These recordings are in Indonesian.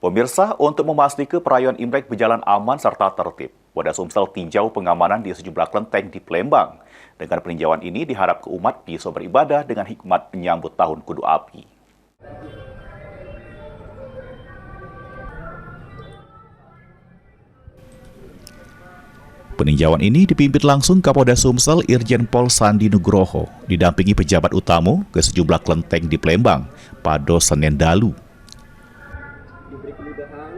Pemirsa, untuk memastikan perayaan Imlek berjalan aman serta tertib, Polda Sumsel tinjau pengamanan di sejumlah kelenteng di Palembang. Dengan peninjauan ini diharapkan umat bisa beribadah dengan hikmat menyambut tahun kudu api. Peninjauan ini dipimpin langsung Kapolda Sumsel Irjen Pol Sandi Nugroho, didampingi pejabat utama ke sejumlah kelenteng di Palembang pada Senin dalu. Diberi kemudahan,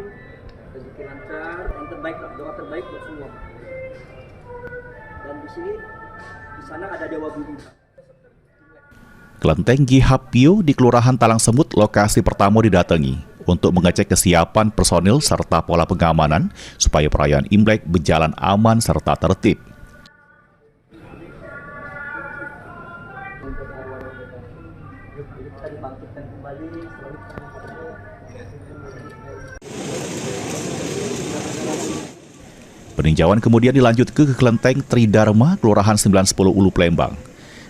rezeki lancar, yang terbaik, doa terbaik buat semua. Dan di sini, di sana ada Dewa Bumi. Kelenteng Gihapio di Kelurahan Talang Semut lokasi pertama didatangi untuk mengecek kesiapan personil serta pola pengamanan supaya perayaan Imlek berjalan aman serta tertib. Peninjauan kemudian dilanjut ke Kelenteng Tridharma, Kelurahan 910 Ulu Palembang.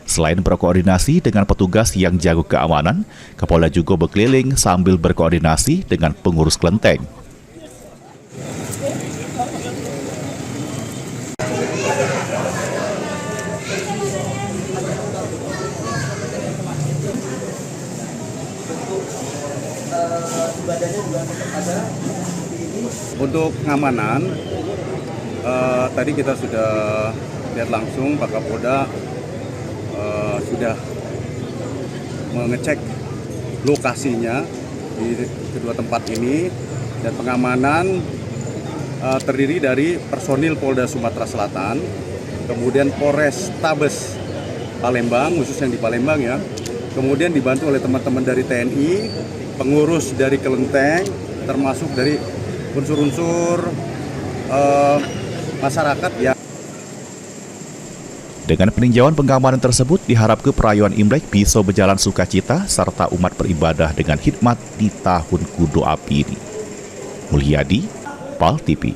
Selain berkoordinasi dengan petugas yang jaga keamanan, Kapolda juga berkeliling sambil berkoordinasi dengan pengurus kelenteng. Untuk pengamanan, tadi kita sudah lihat langsung Pak Kapolda sudah mengecek lokasinya di kedua tempat ini, dan pengamanan terdiri dari personil Polda Sumatera Selatan, kemudian Polres Tabes Palembang, khusus yang di Palembang ya, kemudian dibantu oleh teman-teman dari TNI, pengurus dari kelenteng, termasuk dari unsur-unsur masyarakat ya. Dengan peninjauan pengamanan tersebut, diharapkan perayaan Imlek bisa berjalan sukacita serta umat beribadah dengan hikmat di tahun kudu api ini. Mulyadi, PAL TV.